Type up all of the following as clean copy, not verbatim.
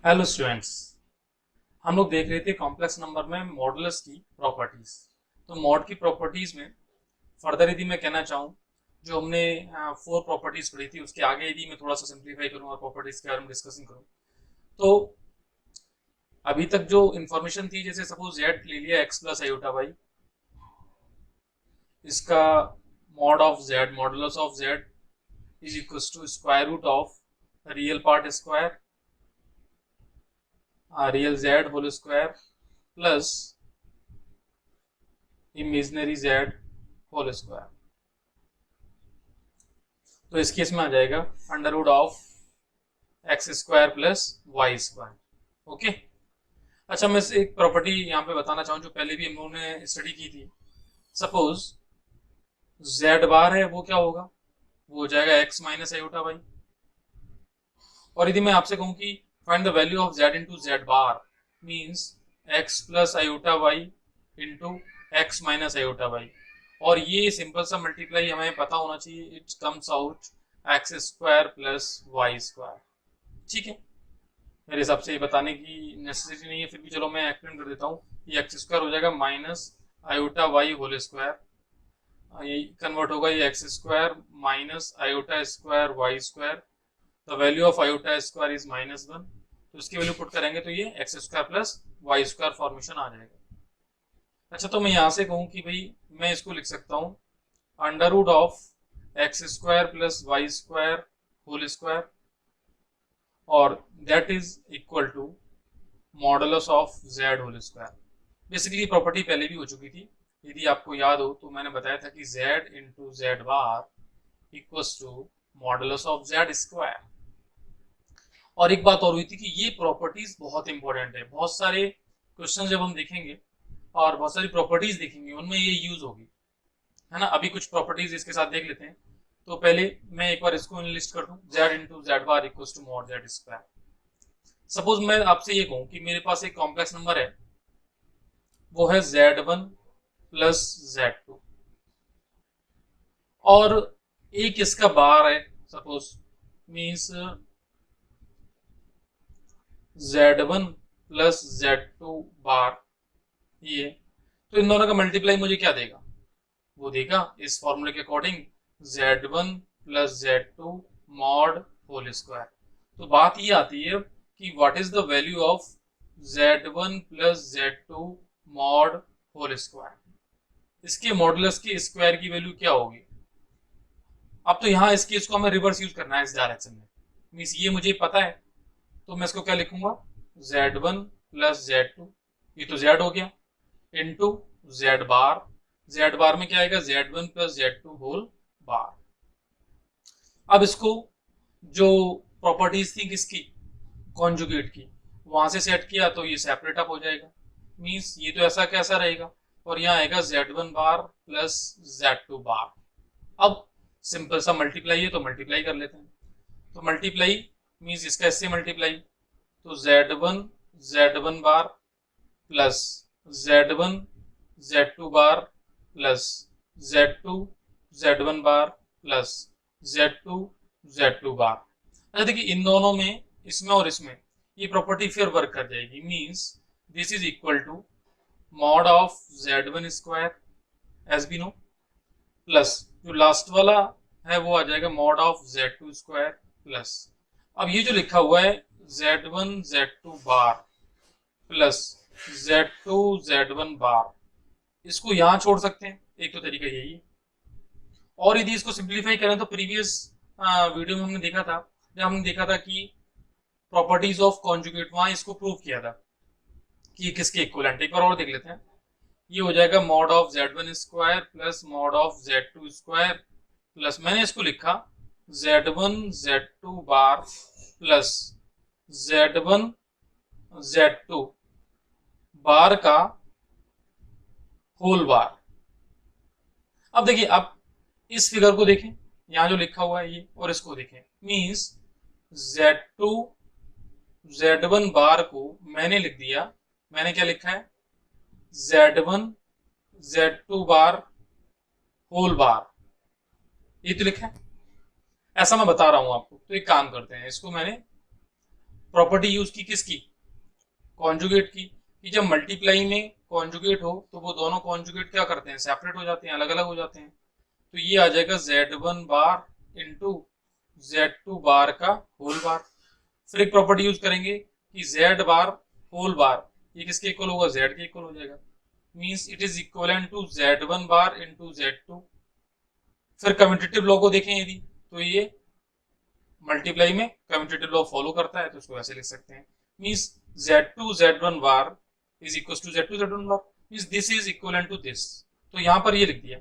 Hello students. हम लोग देख रहे थे कॉम्प्लेक्स नंबर में मॉडुलस की प्रॉपर्टीज। तो मॉड की प्रॉपर्टीज में फर्दर यदि मैं कहना चाहूँ, जो हमने 4 प्रॉपर्टीज पढ़ी थी उसके आगे यदि मैं थोड़ा सा सिंप्लीफाई करूँ और प्रॉपर्टीज के बारे में डिस्कशन करूँ, तो अभी तक जो इन्फॉर्मेशन थी, जैसे सपोज जेड ले लिया एक्स प्लस आयोटा वाई, इसका mod of Z, modulus of Z is equal to square root of real part square, real Z whole square plus imaginary Z whole square. तो इस case में आ जाएगा under root of x square plus Y square. Okay. अच्छा, मैं एक property यहाँ पे बताना चाहूँ जो पहले भी हम लोगों ने स्टडी की थी। सपोज जेड बार है, वो क्या होगा? वो हो जाएगा एक्स माइनस आयोटा वाई। और यदि मैं आपसे कहूँ कि find the value of Z into Z bar, means X plus iota Y into X minus iota Y, और ये सिंपल सा मल्टीप्लाई हमें पता होना चाहिए, it comes out X square plus Y square. ठीक है, मेरे हिसाब से ये बताने की नेसेसिटी नहीं है, फिर भी चलो मैं एक्सप्लेन कर देता हूँ। ये एक्स स्क्वायर हो जाएगा minus iota y whole square, ये कन्वर्ट होगा ये x square minus iota square y square. The value of iota square is -1, तो इसकी वैल्यू पुट करेंगे तो ये x square plus Y square formation आ जाएगा। अच्छा, तो मैं यहाँ से कहूँ कि भाई मैं इसको लिख सकता हूँ under root of x square plus Y square whole square, और that is equal to modulus of Z whole square. Basically property पहले भी हो चुकी थी, यदि आपको याद हो तो मैंने बताया था कि Z into Z bar equals to modulus of Z square. और एक बात और हुई थी कि ये प्रॉपर्टीज बहुत इंपॉर्टेंट है, बहुत सारे क्वेश्चन जब हम देखेंगे और बहुत सारी प्रॉपर्टीज देखेंगे उनमें ये यूज होगी, है ना। अभी कुछ प्रॉपर्टीज इसके साथ देख लेते हैं। तो पहले मैं एक बार इसको लिस्ट कर दूं, Z into Z bar equals to mod Z square. Suppose मैं आपसे ये कहूं कि मेरे पास एक कॉम्प्लेक्स नंबर है, वो है z1 प्लस z2, और एक इसका बार है, suppose means z1 plus z2 bar, ये। तो इन दोनों का मल्टीप्लाई मुझे क्या देगा? वो देगा इस फॉर्मूले के according z1 plus z2 mod whole square. तो बात ये आती है कि what is the value of z1 plus z2 mod whole square, इसके मॉडुलस की स्क्वायर की वैल्यू क्या होगी? अब तो यहाँ इस केस को हमें रिवर्स यूज करना है इस डायरेक्शन में, मीन्स ये मुझे पता है, तो मैं इसको क्या लिखूंगा, z1 प्लस z2, ये तो z हो गया, इंटू जेड बार, जेड बार में क्या आएगा, z1 plus z2 whole bar. अब इसको जो प्रॉपर्टीज थी किसकी, कॉन्जुगेट की, वहां से सेट किया तो ये सेपरेट अप हो जाएगा, मीन्स ये तो ऐसा कैसा रहेगा, और यहाँ आएगा z1 बार प्लस z2 बार। अब सिंपल सा मल्टीप्लाई है तो मल्टीप्लाई कर लेते हैं। तो मल्टीप्लाई मीन्स इसका इससे मल्टीप्लाई, तो z1 बार प्लस z1 z2 बार प्लस z2 z1 बार प्लस z2 z2 बार। अच्छा देखिए, इन दोनों में, इसमें और इसमें, ये प्रॉपर्टी फिर वर्क कर जाएगी, means this is equal to mod of z1 square as we know, plus जो लास्ट वाला है वो आ जाएगा mod of z2 square plus, अब ये जो लिखा हुआ है z1 z2 बार प्लस z2 z1 बार, इसको यहां छोड़ सकते हैं, एक तो तरीका यही है। और यदि इसको सिंप्लीफाई करें तो प्रीवियस वीडियो में हमने देखा था, जब हमने देखा था कि प्रॉपर्टीज ऑफ कॉन्जुगेट, वहां इसको प्रूव किया था कि किसके इक्वलेंट। एक बार और देख लेते हैं, ये हो जाएगा mod of z1 square plus mod of z2 square plus, मैंने इसको लिखा z1 z2 बार प्लस z1 z2 बार का होल बार। अब देखिए, अब इस फिगर को देखें, यहां जो लिखा हुआ है ये, और इसको देखें, मींस z2 z1 बार को मैंने लिख दिया, मैंने क्या लिखा है, z1 z2 बार होल बार, ये तो लिखा है, ऐसा मैं बता रहा हूं आपको। तो एक काम करते हैं, इसको मैंने प्रॉपर्टी यूज की किसकी, कॉन्जुगेट की, कि जब मल्टीप्लाई में कॉन्जुगेट हो तो वो दोनों कॉन्जुगेट क्या करते हैं, सेपरेट हो जाते हैं, अलग अलग हो जाते हैं। तो ये आ जाएगा Z1 बार इंटू Z2 बार का होल बार। फिर एक प्रॉपर्टी यूज करेंगे कि Z बार होल बार ये किसके इक्वल होगा, Z के इक्वल हो जाएगा, means it is equivalent to Z1 bar into Z2। फिर कम्यूटेटिव लॉ को देखें यदि, तो ये मल्टीप्लाई में कम्यूटेटिव लॉ फॉलो करता है, तो इसको ऐसे लिख सकते हैं, means Z2 Z1 bar is equal to Z2 Z1 bar, means this is equivalent to this. तो यहां पर ये लिख दिया।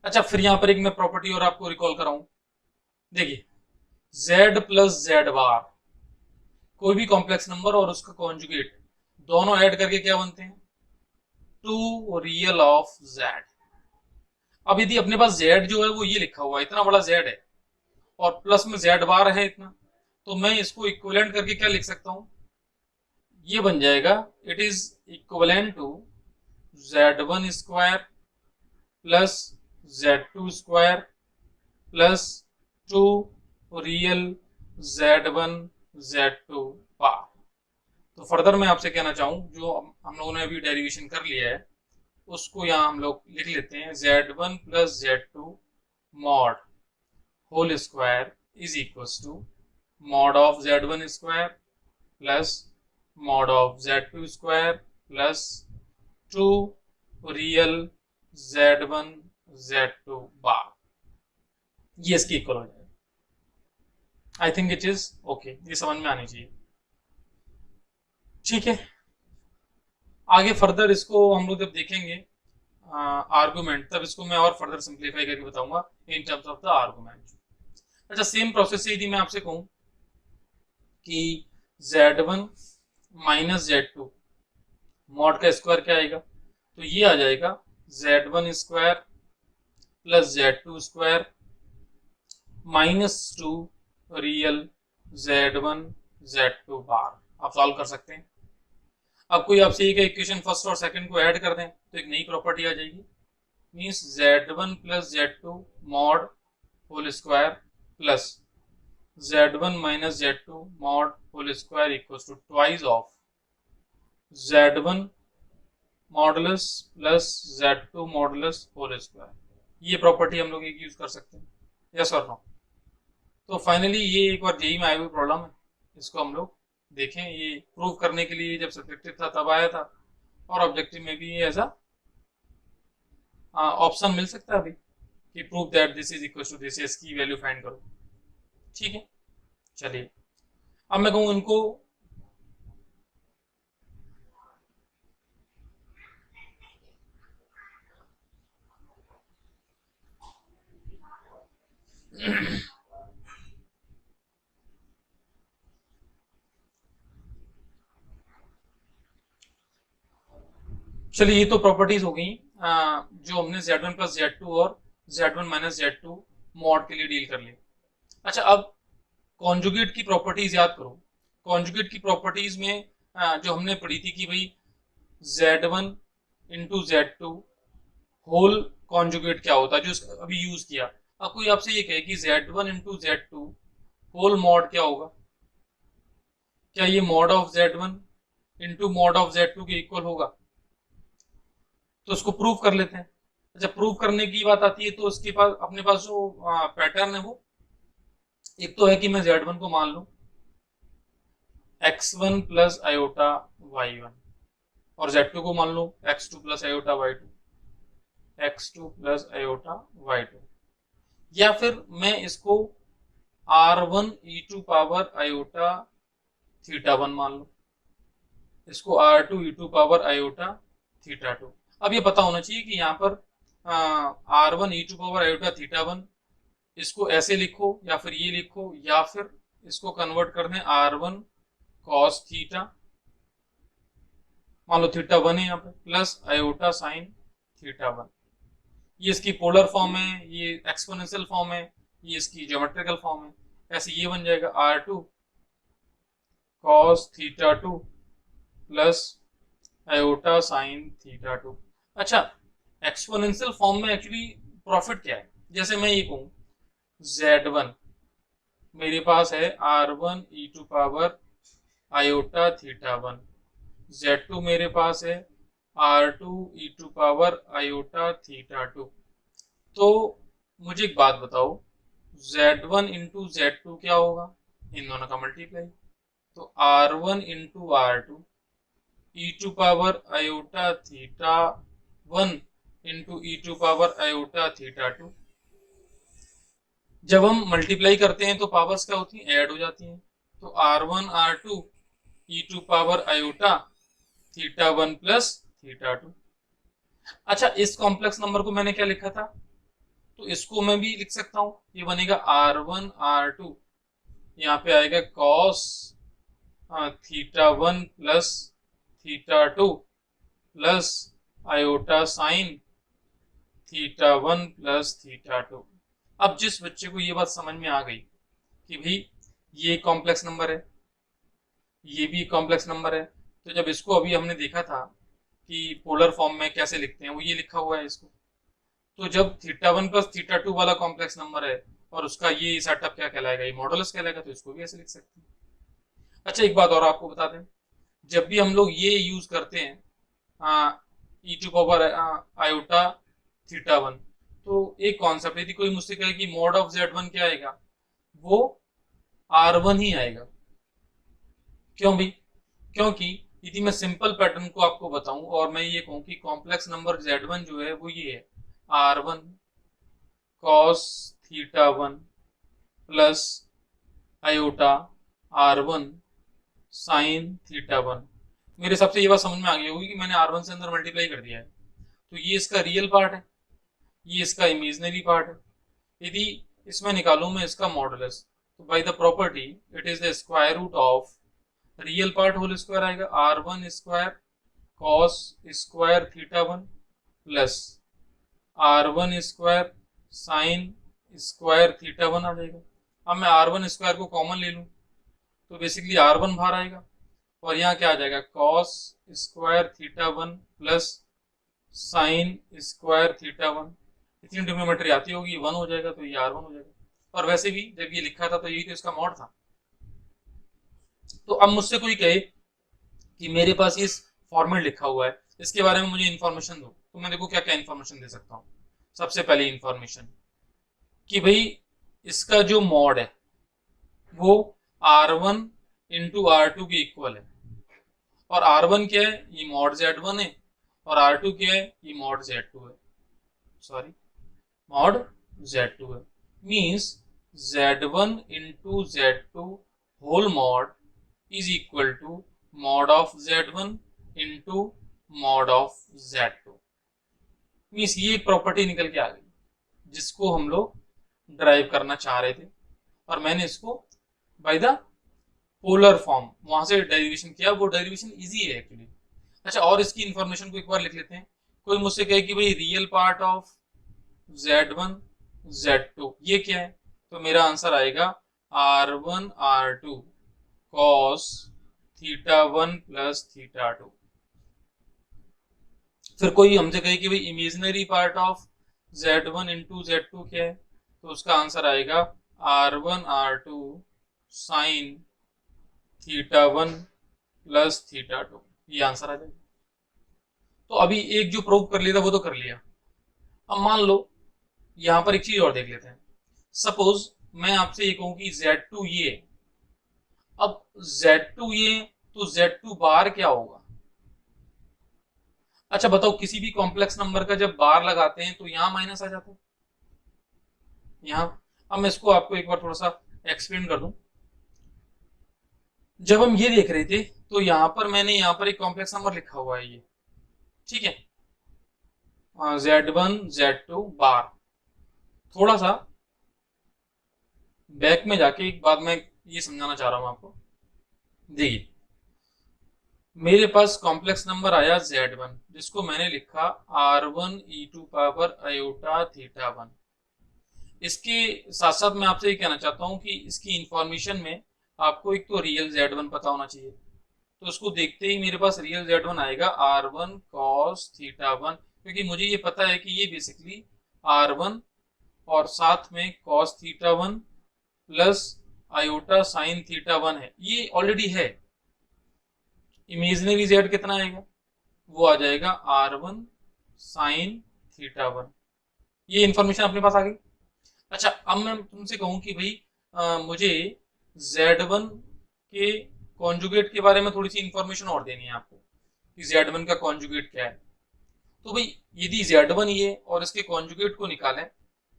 अच्छा, फिर यहां पर एक मैं प्रॉपर्टी और आपको रिकॉल कराऊं। देखिए, Z प्लस Z बार, कोई भी कॉम्प्लेक्स नंबर और उसका कॉन्जुगेट दोनों ऐड करके क्या बनते हैं, टू रियल ऑफ Z। अब यदि अपने पास Z जो है वो ये लिखा हुआ है, इतना बड़ा Z है, और प्लस में Z बार है इतना, तो मैं इसको इक्विवेलेंट करके क्या लिख सकता हूं, ये बन जाएगा it is equivalent to Z1 square plus Z2 square plus two real Z1 Z2 bar. तो फर्दर मैं आपसे कहना चाहूँ, जो हम लोगों ने अभी डेरिवेशन कर लिया है उसको यहाँ हम लोग लिख लेते हैं, Z1 plus Z2 mod whole square is equals to mod of Z1 square plus mod of Z2 square plus two real Z1 Z2 bar. ये इसकी इक्वल हो जाएगा। I think it is okay, ये समझ में आनी चाहिए। ठीक है, आगे फर्दर इसको हम लोग जब देखेंगे आर्गुमेंट, तब इसको मैं और फर्दर सिंप्लीफाई करके बताऊंगा in terms of the argument. अच्छा, सेम प्रोसेस से यदि मैं आपसे कहूं कि Z1 माइनस Z2 मॉड का स्क्वायर क्या आएगा, तो ये आ जाएगा Z1 square plus Z2 square minus two real Z1 Z2 bar. आप सॉल्व कर सकते हैं। अब कोई आपसे एक इक्वेशन फर्स्ट और सेकंड को ऐड कर दें तो एक नई प्रॉपर्टी आ जाएगी, means Z1 plus Z2 mod whole square plus Z1 minus Z2 mod whole square equals to twice of Z1 modulus plus Z2 modulus whole square. ये प्रॉपर्टी हम लोग एक यूज कर सकते हैं, यस और नो। तो फाइनली ये एक बार जेई में आई हुई प्रॉब्लम है, इसको हम लोग देखें। ये प्रूव करने के लिए जब सब्जेक्टिव था तब आया था, और ऑब्जेक्टिव में भी ये ऐसा ऑप्शन मिल सकता है अभी कि prove that this is equal to this, इसकी वैल्यू फाइंड करो। ठीक है, चलिए अब मैं कहूँ इनको चलिए, ये तो प्रॉपर्टीज हो गई जो हमने Z1 प्लस Z2 और Z1 माइनस Z2 मॉड के लिए डील कर ली। अच्छा, अब कॉन्जुगेट की प्रॉपर्टीज याद करो। कॉन्जुगेट की प्रॉपर्टीज में जो हमने पढ़ी थी कि भाई Z1 into Z2 whole conjugate क्या होता है, जो अभी यूज किया। अब कोई आपसे ये कहे कि Z1 into Z2 whole mod क्या होगा, क्या ये mod of Z1 into mod of Z2 के इक्वल होगा, तो उसको प्रूव कर लेते हैं। जब प्रूव करने की बात आती है तो उसके पास अपने पास जो पैटर्न है वो एक तो है कि मैं Z1 को मान लूं x1 प्लस आयोटा y1 और Z2 को मान लूं x2 plus iota y2, x2 plus iota y2, या फिर मैं इसको r1 e2 power iota theta 1 मान लूं, इसको r2 e2 power iota theta 2। अब ये पता होना चाहिए कि यहाँ पर r1 e2 power iota theta 1 इसको ऐसे लिखो या फिर ये लिखो, या फिर इसको कन्वर्ट कर दें R1 cos थीटा, मान लो थीटा 1 है यहाँ पे, प्लस आयोटा साइन थीटा 1। ये इसकी पोलर फॉर्म है, ये एक्सपोनेंशियल फॉर्म है, ये इसकी ज्योमेट्रिकल फॉर्म है। ऐसे ये बन जाएगा R2 cos theta 2 plus iota sine theta 2। अच्छा, एक्सपोनेंशियल फॉर्म में एक्चुअली प्रॉफिट क्या है, जैसे मैं ये कहूं Z1 मेरे पास है r1 e to power iota theta one, z2 मेरे पास है r2 e to power iota theta two. तो मुझे एक बात बताओ, z1 इंटू z2 क्या होगा? इन दोनों का मल्टीप्लाई। तो r1 into r2 e to power iota theta one into e to power iota theta two. जब हम मल्टीप्लाई करते हैं तो पावर्स क्या होती हैं? ऐड हो जाती हैं। तो r1 r2 e to power iota theta one plus theta two. अच्छा, इस कॉम्प्लेक्स नंबर को मैंने क्या लिखा था? तो इसको मैं भी लिख सकता हूं, ये बनेगा r1 r2, यहाँ पे आएगा cos theta one plus theta two plus iota sign theta one plus theta to. अब जिस बच्चे को ये बात समझ में आ गई कि भाई ये कॉम्प्लेक्स नंबर है, ये भी कॉम्प्लेक्स नंबर है, तो जब इसको अभी हमने देखा था कि पोलर फॉर्म में कैसे लिखते हैं, वो ये लिखा हुआ है इसको। तो जब theta one plus theta to वाला कॉम्प्लेक्स नंबर है और उसका ये सेटअप क्या कहलाएगा? ये मॉडुलस कहलाएगा, तो इसको भी ऐसे लिख सकते हैं। अच्छा, एक बात और आपको बता दें, जब भी हम लोग ये यूज करते हैं e to power iota theta one, तो एक कॉन्सेप्ट, यदि कोई मुझसे कहे कि मॉड ऑफ जेड वन क्या आएगा, वो आर वन ही आएगा। क्यों भी? क्योंकि यदि मैं सिंपल पैटर्न को आपको बताऊं और मैं ये कहूं कि कॉम्प्लेक्स नंबर जेड वन जो है वो ये है R one cos theta one plus iota R one sine theta one. मेरे हिसाब से ये बात समझ में आ गई होगी कि मैंने आर वन से अंदर मल्टीप्लाई कर दिया है, तो ये इसका रियल पार्ट है, ये इसका इमेजनरी पार्ट है। यदि इसमें निकालूं मैं इसका मॉडुलस, तो by the property it is the square root of real part whole square आएगा are one square cos square theta one plus r one square sine square theta one आ जाएगा। अब मैं आर वन स्क्वायर को common ले लूं तो basically are one बाहर आएगा और यहाँ क्या आ जाएगा? Cos square theta one plus sign square theta one. इतनी डिनोमिनेटर आती होगी, वन हो जाएगा, तो ये आर वन हो जाएगा। और वैसे भी जब ये लिखा था तो यही तो इसका मॉड था। तो अब मुझसे कोई कहे कि मेरे पास ये फॉर्मेट लिखा हुआ है, इसके बारे में मुझे इन्फॉर्मेशन दो, तो मैं देखो क्या क्या इन्फॉर्मेशन दे सकता हूँ। सबसे पहली इन्फॉर्मेशन कि भाई इसका जो मॉड है वो R one into R two के इक्वल है। और आर वन क्या है? ये मॉड जेड वन है। और आर टू क्या है? ये मॉड जेड टू है, सॉरी मॉड जेड टू है। Means Z one into Z two whole mod is equal to mod of Z one into mod of Z two. मीन्स ये property निकल के आ गई जिसको हम लोग ड्राइव करना चाह रहे थे, और मैंने इसको बाय द पोलर फॉर्म वहां से डेरिवेशन किया। वो डेरिवेशन इजी है एक्चुअली। अच्छा, और इसकी इंफॉर्मेशन को एक बार लिख लेते हैं। कोई मुझसे कहे कि भाई real part of Z one Z two ये क्या है, तो मेरा आंसर आएगा are one R two cos theta one plus theta two. फिर कोई हमसे कहे कि भाई imaginary part of Z one into Z two क्या है, तो उसका आंसर आएगा are one R two sine theta one plus theta two. ये आंसर आ जाएगा। तो अभी एक जो प्रूव कर लिया था वो तो कर लिया। अब मान लो यहां पर एक चीज और देख लेते हैं। सपोज मैं आपसे ये कहूं कि Z2 ये, अब Z2 ये, तो Z2 बार क्या होगा? अच्छा बताओ, किसी भी कॉम्प्लेक्स नंबर का जब बार लगाते हैं तो यहां माइनस आ जाता है यहां। अब मैं इसको आपको एक बार थोड़ा सा एक्सप्लेन कर दूं। जब हम ये देख रहे थे तो यहां पर मैंने यहां पर एक कॉम्प्लेक्स नंबर लिखा हुआ है ये, ठीक है, Z1 Z2 बार। थोड़ा सा बैक में जाके एक बात मैं ये समझाना चाह रहा हूं आपको। देखिए, मेरे पास कॉम्प्लेक्स नंबर आया Z1 जिसको मैंने लिखा R1 e to power iota theta one. इसके साथ साथ मैं आपसे ये कहना चाहता हूं कि इसकी इंफॉर्मेशन में आपको एक तो रियल Z1 पता होना चाहिए। तो उसको देखते ही मेरे पास रियल Z1 आएगा R1 cos थीटा वन, क्योंकि मुझे ये पता है कि ये बेसिकली R1 और साथ में cos theta one plus iota sine theta 1 है, ये ऑलरेडी है। इमेजिनरी z कितना आएगा, वो आ जाएगा r1 साइन थीटा 1। ये इंफॉर्मेशन अपने पास आ गई। अच्छा, अब मैं तुमसे कहूं कि भाई मुझे z1 के कॉन्जुगेट के बारे में थोड़ी सी इंफॉर्मेशन और देनी है आपको कि z1 का कॉन्जुगेट क्या है। तो भाई यदि z1 ये और इसके कॉन्जुगेट को निकालें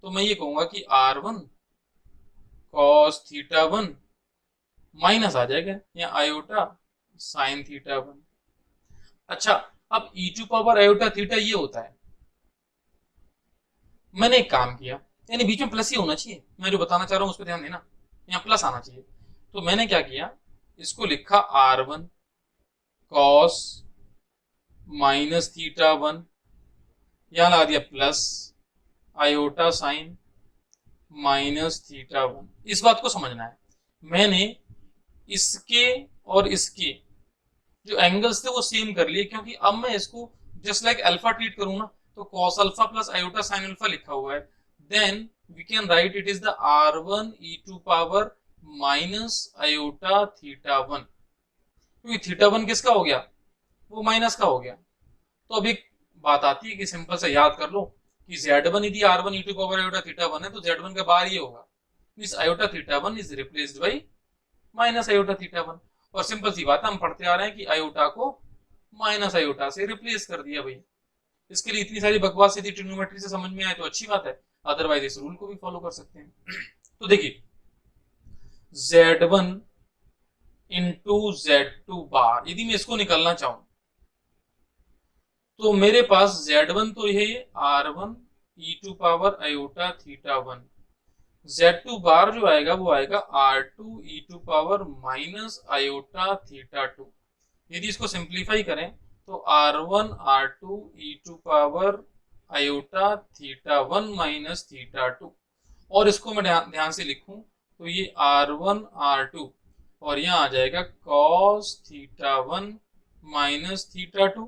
तो मैं ये कहूंगा कि r1 cos थीटा 1 माइनस आ जाएगा या आयोटा साइन थीटा 1। अच्छा, अब e to power iota theta ये होता है। मैंने एक काम किया, यानी बीच में प्लस ही होना चाहिए, मैं जो बताना चाह रहा हूं उस पर ध्यान देना, यहाँ प्लस आना चाहिए। तो मैंने क्या किया, इसको लिखा r1 cos माइनस थीटा 1, यहां लगा दिया plus iota sign minus theta 1। इस बात को समझना है, मैंने इसके और इसके जो एंगल्स थे वो सेम कर लिए, क्योंकि अब मैं इसको जस्ट लाइक अल्फा ट्रीट करूं ना, तो cos alpha plus iota sine alpha लिखा हुआ है, then we can write it is the r1 e to power minus iota theta 1, क्योंकि थीटा 1 किसका हो गया, वो माइनस का हो गया। तो अब एक बात आती है कि सिंपल से याद कर लो कि z1 यदि r1 e to power iota theta 1 है तो z1 का बाहर ये होगा, means iota theta 1 is replaced by minus iota theta 1। और सिंपल सी बात है, हम पढ़ते आ रहे हैं कि आयोटा को माइनस आयोटा से रिप्लेस कर दिया भाई। इसके लिए इतनी सारी बकवास यदि ट्रिग्नोमेट्री से समझ में आए तो अच्छी बात है, अदरवाइज इस रूल को भी फॉलो कर सकते हैं। तो देखिए z1 इंटू z2 बार, यदि मैं इसको निकालना चाहूं तो मेरे पास z1 तो ये r1 e to power iota theta 1, z2 bar जो आएगा वो आएगा r2 e to power minus iota theta 2। यदि इसको सिंप्लीफाई करें तो r1 r2 e to power iota theta 1 minus theta 2, और इसको मैं ध्यान से लिखूं तो ये r1 r2 और यहाँ आ जाएगा cos theta 1 minus theta 2,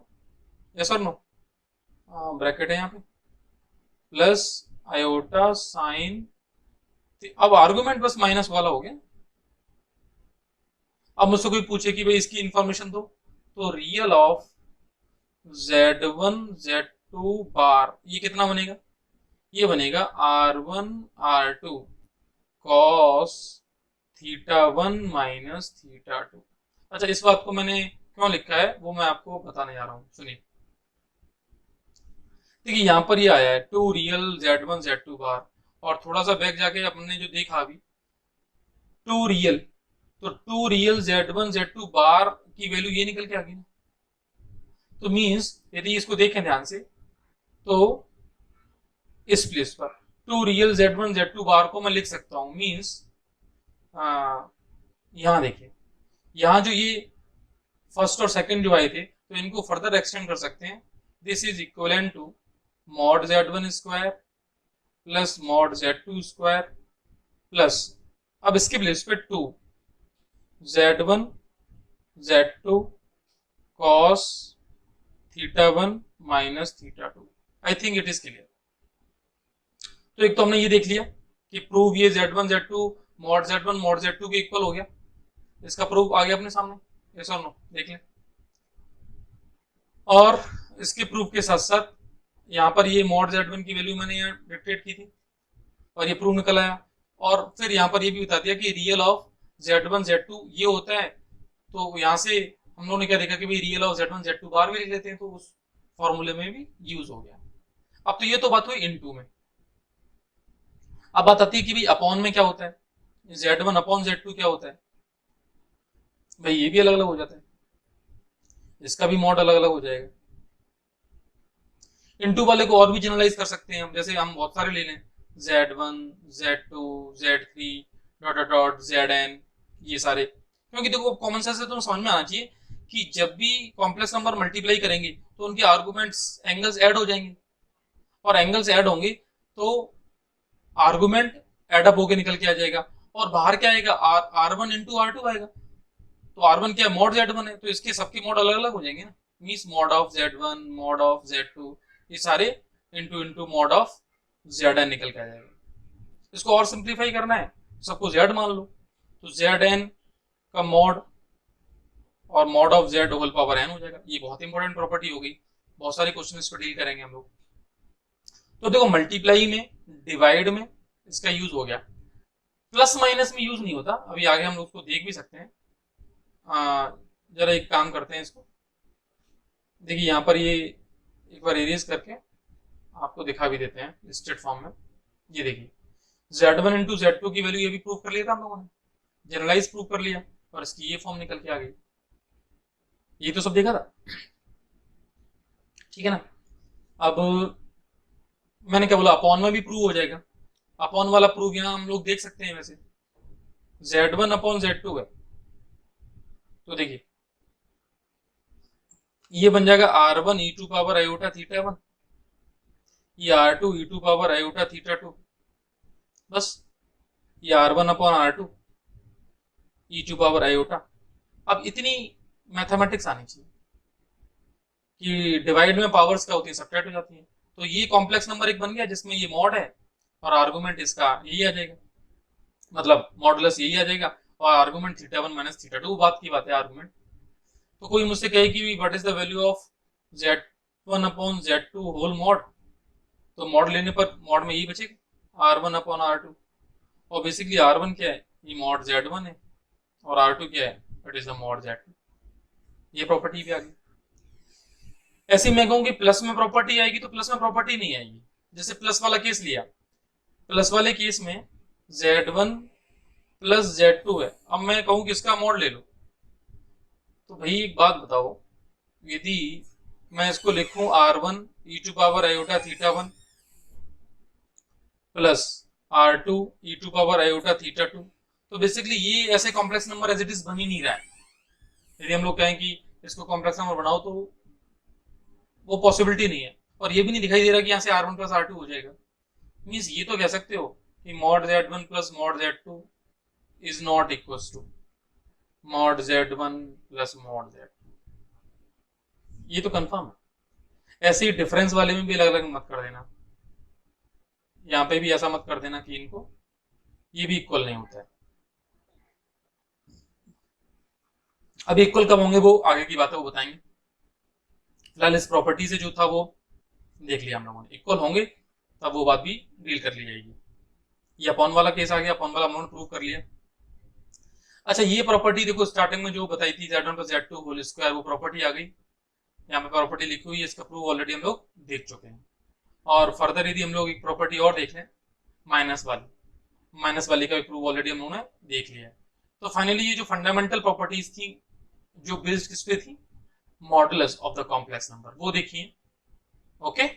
yes और नो, ब्रैकेट है यहाँ पे, प्लस आयोटा साइन। अब आर्गुमेंट बस माइनस वाला हो गया। अब मुझसे कोई पूछे कि भाई इसकी इंफॉर्मेशन दो, तो real of z1 z2 bar ये कितना बनेगा, ये बनेगा r1 r2 cos theta 1 minus theta 2। अच्छा, इस बात को मैंने क्यों लिखा है वो मैं आपको बताने जा रहा हूं, सुनिए। देखिए यहाँ पर ये आया है टू रियल z1 z2 बार, और थोड़ा सा बैक जाके अपने जो देखा अभी टू रियल, तो टू रियल z1 z2 बार की वैल्यू ये निकल के आ गई ना। तो मींस यदि इसको देखें ध्यान से तो इस प्लेस पर टू रियल z1 z2 बार को मैं लिख सकता हूं, मींस यहां देखिए, यहां जो ये फर्स्ट और सेकंड जो आए थे तो इनको फर्दर एक्सटेंड कर सकते हैं। This is equivalent to mod z1 square plus mod z2 square plus, अब इसके प्लेस पे 2 z1 z2 cos theta 1 minus theta 2। I think it is clear. तो एक तो हमने ये देख लिया कि प्रूव ये z1 z2 mod z1 mod z2 के इक्वल हो गया, इसका प्रूफ आ गया अपने सामने, यस और नो, देख लें। और इसके प्रूफ के साथ साथ यहाँ पर ये मॉड z1 की वैल्यू मैंने यहाँ डिक्टेट की थी और ये प्रूफ निकल आया, और फिर यहाँ पर ये भी बता दिया कि रियल ऑफ z1 z2 ये होता है। तो यहाँ से हम लोगों ने क्या देखा कि भाई रियल ऑफ z1 z2 बार भी लिख लेते हैं, तो उस फॉर्मूले में भी यूज हो गया। अब तो ये तो बात हुई इनटू में। अब बात आती है कि भाई अपॉन में क्या होता है, z1 अपॉन z2 क्या होता है। भाई ये भी अलग अलग हो जाता है, इसका भी मॉड अलग अलग हो जाएगा। इनटू वाले को और भी जनरलाइज कर सकते हैं हम, जैसे हम बहुत सारे ले लें z1 z2 z3 dot dot dot zn, ये सारे, क्योंकि देखो कॉमन सेंस से तो समझ में आना चाहिए कि जब भी कॉम्प्लेक्स नंबर मल्टीप्लाई करेंगे तो उनके आर्गुमेंट्स एंगल्स ऐड हो जाएंगे, और एंगल्स ऐड होंगे तो आर्गुमेंट एडअप होके निकल के आ जाएगा, और बाहर क्या आएगा, r1 इंटू r2 आएगा। तो r1 क्या मॉड z1 है, तो इसके सबके मॉड अलग अलग हो जाएंगे ना, means mod of z1 mod of z2 ये सारे into into mod of zn निकल के आ जाएगा। इसको और सिंप्लीफाई करना है, सबको z मान लो, तो जेड एन का मॉड और mod of Z whole power N हो जाएगा। ये बहुत इंपॉर्टेंट प्रॉपर्टी हो गई, बहुत सारे क्वेश्चन इस पर डील करेंगे हम लोग। तो देखो मल्टीप्लाई में, डिवाइड में इसका यूज हो गया, प्लस माइनस में यूज नहीं होता। अभी आगे हम लोग उसको देख भी सकते हैं। जरा एक काम करते हैं इसको, देखिए यहाँ पर ये एक बार एरेज करके आपको दिखा भी देते हैं लिस्टेड फॉर्म में। ये देखिए Z1 इंटू Z2 की वैल्यू ये भी प्रूव कर लिया था हम लोगों ने, जनरलाइज प्रूव कर लिया, और इसकी ये फॉर्म निकल के आ गई। ये तो सब देखा था, ठीक है ना। अब मैंने क्या बोला, अपॉन में भी प्रूव हो जाएगा। अपॉन वाला प्रूव यहाँ हम लोग देख सकते हैं। वैसे Z1 अपॉन Z2 है, तो देखिए ये बन जाएगा R1 e to power iota theta 1, ये R2 e to power iota theta 2, बस ये R1 upon R2 e to power iota. अब इतनी मैथमेटिक्स आनी चाहिए कि डिवाइड में पावर्स क्या होती है, सब्ट्रैक्ट हो जाती है। तो ये कॉम्प्लेक्स नंबर एक बन गया जिसमें ये मॉड है और आर्गुमेंट इसका यही आ जाएगा, मतलब मॉडुलस यही आ जाएगा, और आर्गुमेंट थीटा 1 माइनस थीटा 2, बात की बात है आर्गुमेंट। तो कोई मुझसे कहे कि what is the value of Z1 upon Z2 whole mod, तो मॉड लेने पर मॉड में यही बचेगा R1 अपॉन R2, और बेसिकली R1 क्या है, ये मॉड Z1 है, और R2 क्या है, it is the mod Z2। ये प्रॉपर्टी भी आ गई। ऐसे मैं कहूँ कि प्लस में प्रॉपर्टी आएगी तो प्लस में प्रॉपर्टी नहीं आएगी। जैसे प्लस वाला केस लिया, प्लस वाले केस में Z1 प्लस Z2 है, अब मैं कहूँ कि इसका मॉड ले लो, तो भाई एक बात बताओ, यदि मैं इसको लिखूं R1 e to power iota theta 1 plus R2 e to power iota theta 2, तो बेसिकली ये ऐसे complex number as it is बन ही नहीं रहा है। यदि हम लोग कहें कि इसको कॉम्प्लेक्स नंबर बनाओ तो वो पॉसिबिलिटी नहीं है, और ये भी नहीं दिखाई दे रहा कि यहाँ से R1 प्लस R2 हो जाएगा। मीन्स ये तो कह सकते हो कि mod Z1 plus mod Z2 is not equal to mod Z1 plus mod Z2, ये तो कंफर्म है। ऐसे ही डिफरेंस वाले में भी अलग अलग मत कर देना, यहाँ पे भी ऐसा मत कर देना कि इनको ये भी इक्वल नहीं होता है। अब इक्वल कब होंगे वो आगे की बात है, वो बताएंगे। फिलहाल इस प्रॉपर्टी से जो था वो देख लिया हम लोगों ने, इक्वल होंगे तब वो बात भी डील कर ली जाएगी। ये अपॉन वाला केस आ गया, अपॉन वाला हमने प्रूव कर लिया। अच्छा ये प्रॉपर्टी देखो स्टार्टिंग में जो बताई थी Z1 plus Z2 whole square, वो प्रॉपर्टी आ गई, यहाँ पे प्रॉपर्टी लिखी हुई है, इसका प्रूव ऑलरेडी हम लोग देख चुके हैं। और फर्दर यदि हम लोग एक प्रॉपर्टी और देख लें, माइनस वाली का भी प्रूव ऑलरेडी हम लोगों ने देख लिया है। तो फाइनली ये जो फंडामेंटल प्रॉपर्टीज थी जो बेस्ड किस पे थी, modulus of the complex number, वो देखिए। ओके।